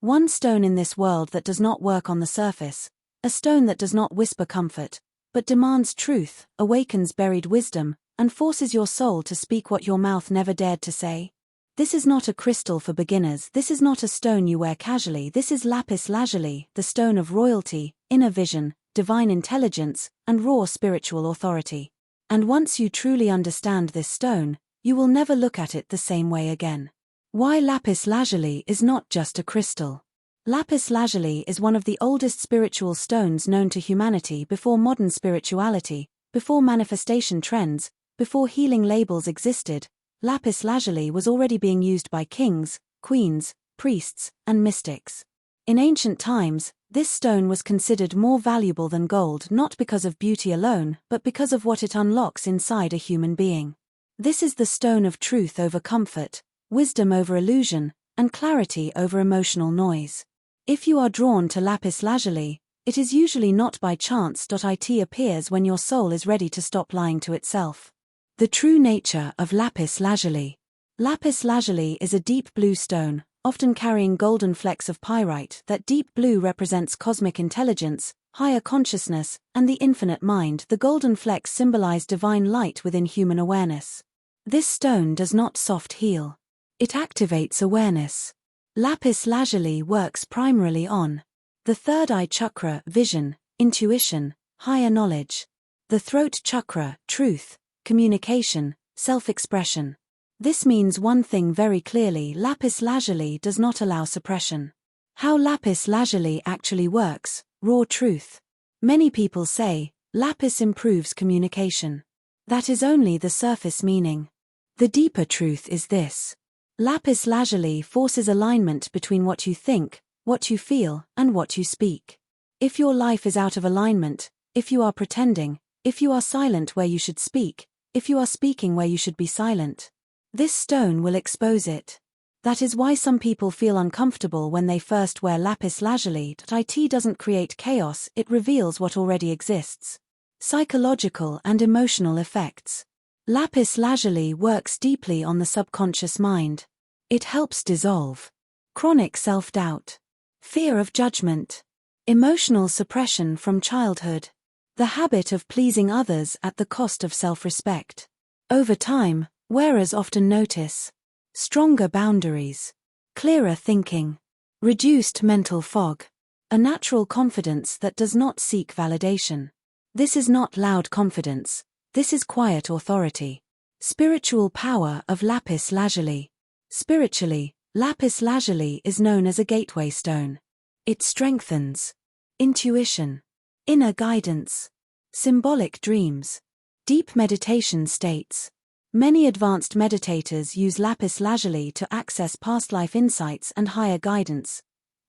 One stone in this world that does not work on the surface, a stone that does not whisper comfort, but demands truth, awakens buried wisdom, and forces your soul to speak what your mouth never dared to say. This is not a crystal for beginners, this is not a stone you wear casually, this is Lapis Lazuli, the stone of royalty, inner vision, divine intelligence, and raw spiritual authority. And once you truly understand this stone, you will never look at it the same way again. Why Lapis Lazuli is not just a crystal. Lapis Lazuli is one of the oldest spiritual stones known to humanity before modern spirituality, before manifestation trends, before healing labels existed. Lapis Lazuli was already being used by kings, queens, priests, and mystics. In ancient times, this stone was considered more valuable than gold not because of beauty alone, but because of what it unlocks inside a human being. This is the stone of truth over comfort, wisdom over illusion, and clarity over emotional noise. If you are drawn to Lapis Lazuli, it is usually not by chance. It appears when your soul is ready to stop lying to itself. The true nature of Lapis Lazuli. Lapis Lazuli is a deep blue stone, often carrying golden flecks of pyrite. That deep blue represents cosmic intelligence, higher consciousness, and the infinite mind. The golden flecks symbolize divine light within human awareness. This stone does not soft heal. It activates awareness. Lapis Lazuli works primarily on the third eye chakra, vision, intuition, higher knowledge. The throat chakra, truth, communication, self-expression. This means one thing very clearly: Lapis Lazuli does not allow suppression. How Lapis Lazuli actually works: raw truth. Many people say, lapis improves communication. That is only the surface meaning. The deeper truth is this. Lapis Lazuli forces alignment between what you think, what you feel, and what you speak. If your life is out of alignment, if you are pretending, if you are silent where you should speak, if you are speaking where you should be silent, this stone will expose it. That is why some people feel uncomfortable when they first wear Lapis Lazuli. It doesn't create chaos, it reveals what already exists. Psychological and emotional effects. Lapis Lazuli works deeply on the subconscious mind. It helps dissolve chronic self-doubt, fear of judgment, emotional suppression from childhood, the habit of pleasing others at the cost of self-respect. Over time, wearers often notice stronger boundaries, clearer thinking, reduced mental fog, a natural confidence that does not seek validation. This is not loud confidence, this is quiet authority. Spiritual power of Lapis Lazuli. Spiritually, Lapis Lazuli is known as a gateway stone. It strengthens intuition, inner guidance, symbolic dreams, deep meditation states. Many advanced meditators use Lapis Lazuli to access past life insights and higher guidance.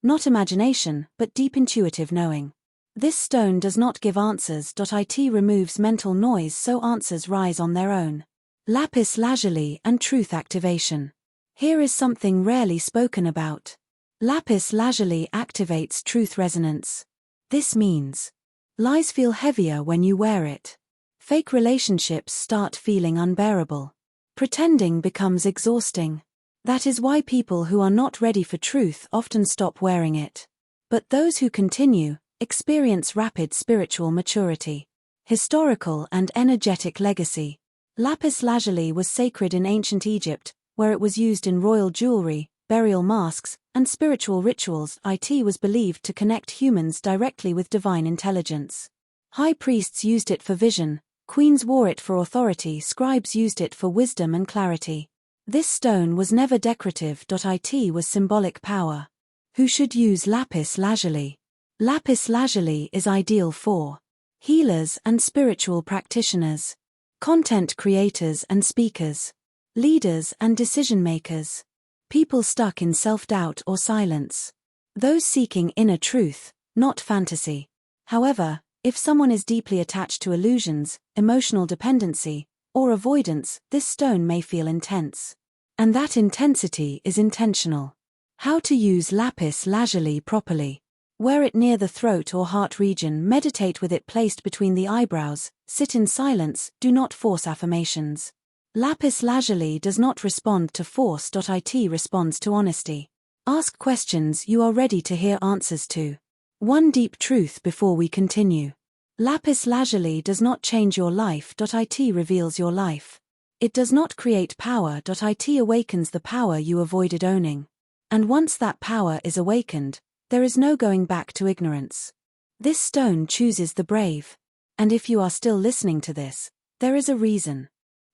Not imagination, but deep intuitive knowing. This stone does not give answers. It removes mental noise so answers rise on their own. Lapis Lazuli and truth activation. Here is something rarely spoken about. Lapis Lazuli activates truth resonance. This means lies feel heavier when you wear it. Fake relationships start feeling unbearable. Pretending becomes exhausting. That is why people who are not ready for truth often stop wearing it. But those who continue experience rapid spiritual maturity. Historical and energetic legacy. Lapis Lazuli was sacred in ancient Egypt, where it was used in royal jewelry, burial masks, and spiritual rituals. It was believed to connect humans directly with divine intelligence. High priests used it for vision, queens wore it for authority, scribes used it for wisdom and clarity. This stone was never decorative. It was symbolic power. Who should use Lapis Lazuli? Lapis Lazuli is ideal for healers and spiritual practitioners, content creators and speakers, leaders and decision-makers, people stuck in self-doubt or silence, those seeking inner truth, not fantasy. However, if someone is deeply attached to illusions, emotional dependency, or avoidance, this stone may feel intense. And that intensity is intentional. How to use Lapis Lazuli properly. Wear it near the throat or heart region, meditate with it placed between the eyebrows, sit in silence, do not force affirmations. Lapis Lazuli does not respond to force. It responds to honesty. Ask questions you are ready to hear answers to. One deep truth before we continue. Lapis Lazuli does not change your life. It reveals your life. It does not create power. It awakens the power you avoided owning. And once that power is awakened, there is no going back to ignorance. This stone chooses the brave. And if you are still listening to this, there is a reason.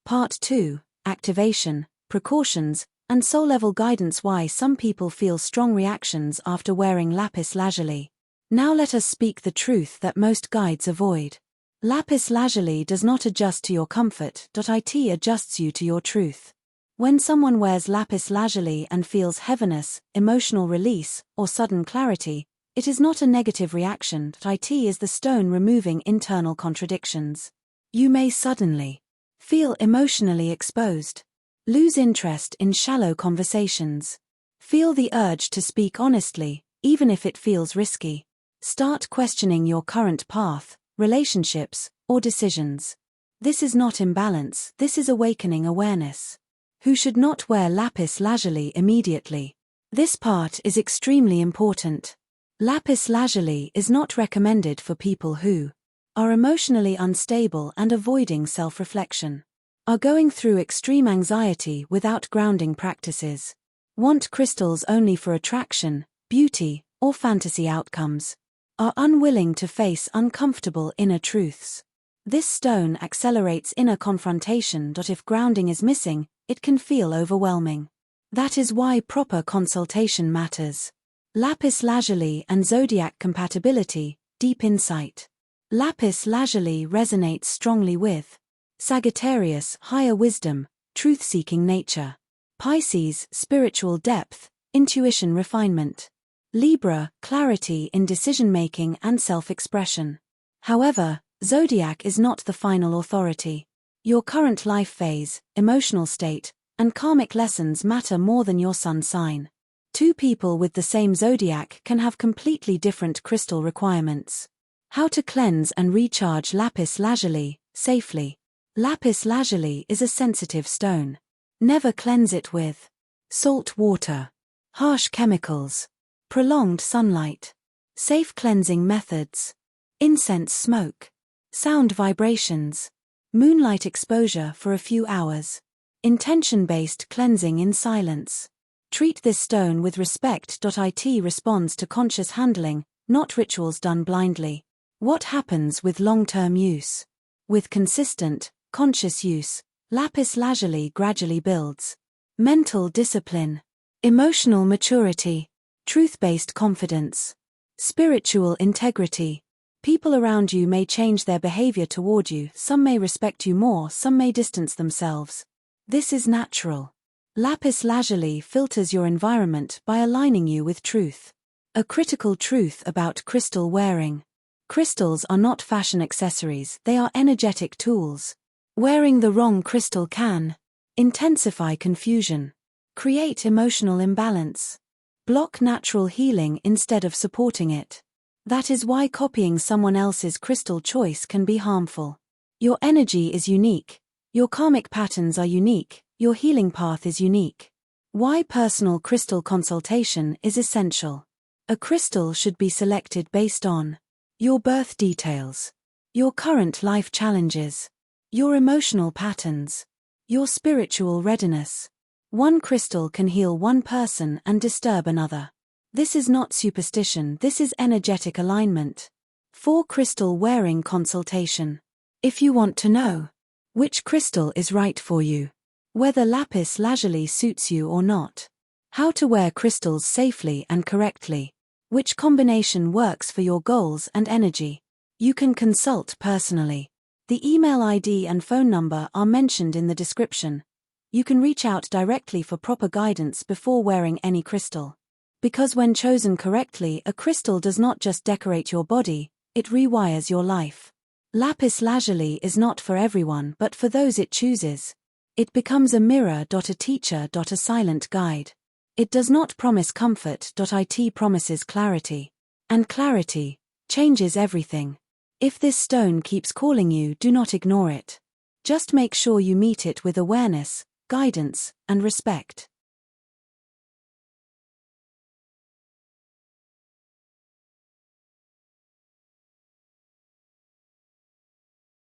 Part 2, Activation, Precautions, and Soul-Level Guidance. Why some people feel strong reactions after wearing Lapis Lazuli. Now let us speak the truth that most guides avoid. Lapis Lazuli does not adjust to your comfort. It adjusts you to your truth. When someone wears Lapis Lazuli and feels heaviness, emotional release, or sudden clarity, it is not a negative reaction. It is the stone removing internal contradictions. You may suddenly feel emotionally exposed, lose interest in shallow conversations, feel the urge to speak honestly, even if it feels risky, start questioning your current path, relationships, or decisions. This is not imbalance, this is awakening awareness. Who should not wear Lapis Lazuli immediately? This part is extremely important. Lapis Lazuli is not recommended for people who are emotionally unstable and avoiding self-reflection, are going through extreme anxiety without grounding practices, want crystals only for attraction, beauty, or fantasy outcomes, are unwilling to face uncomfortable inner truths. This stone accelerates inner confrontation. If grounding is missing, it can feel overwhelming. That is why proper consultation matters. Lapis Lazuli and zodiac compatibility, deep insight. Lapis Lazuli resonates strongly with Sagittarius, higher wisdom, truth-seeking nature. Pisces, spiritual depth, intuition refinement. Libra, clarity in decision-making and self-expression. However, zodiac is not the final authority. Your current life phase, emotional state, and karmic lessons matter more than your sun sign. Two people with the same zodiac can have completely different crystal requirements. How to cleanse and recharge Lapis Lazuli safely. Lapis Lazuli is a sensitive stone. Never cleanse it with salt water, harsh chemicals, prolonged sunlight. Safe cleansing methods: incense smoke, sound vibrations, moonlight exposure for a few hours. Intention-based cleansing in silence. Treat this stone with respect. It responds to conscious handling, not rituals done blindly. What happens with long-term use? With consistent, conscious use, Lapis Lazuli gradually builds mental discipline, emotional maturity, truth-based confidence, spiritual integrity. People around you may change their behavior toward you. Some may respect you more, some may distance themselves. This is natural. Lapis Lazuli filters your environment by aligning you with truth. A critical truth about crystal wearing. Crystals are not fashion accessories, they are energetic tools. Wearing the wrong crystal can intensify confusion, create emotional imbalance, block natural healing instead of supporting it. That is why copying someone else's crystal choice can be harmful. Your energy is unique. Your karmic patterns are unique, your healing path is unique. Why personal crystal consultation is essential. A crystal should be selected based on your birth details, your current life challenges, your emotional patterns, your spiritual readiness. One crystal can heal one person and disturb another. This is not superstition, this is energetic alignment. 4 Crystal wearing consultation. If you want to know which crystal is right for you, whether Lapis Lazuli suits you or not, how to wear crystals safely and correctly, which combination works for your goals and energy, you can consult personally. The email ID and phone number are mentioned in the description. You can reach out directly for proper guidance before wearing any crystal. Because when chosen correctly, a crystal does not just decorate your body, it rewires your life. Lapis Lazuli is not for everyone but for those it chooses. It becomes a mirror. A teacher. A silent guide. It does not promise comfort. It promises clarity. And clarity changes everything. If this stone keeps calling you, do not ignore it. Just make sure you meet it with awareness, guidance, and respect.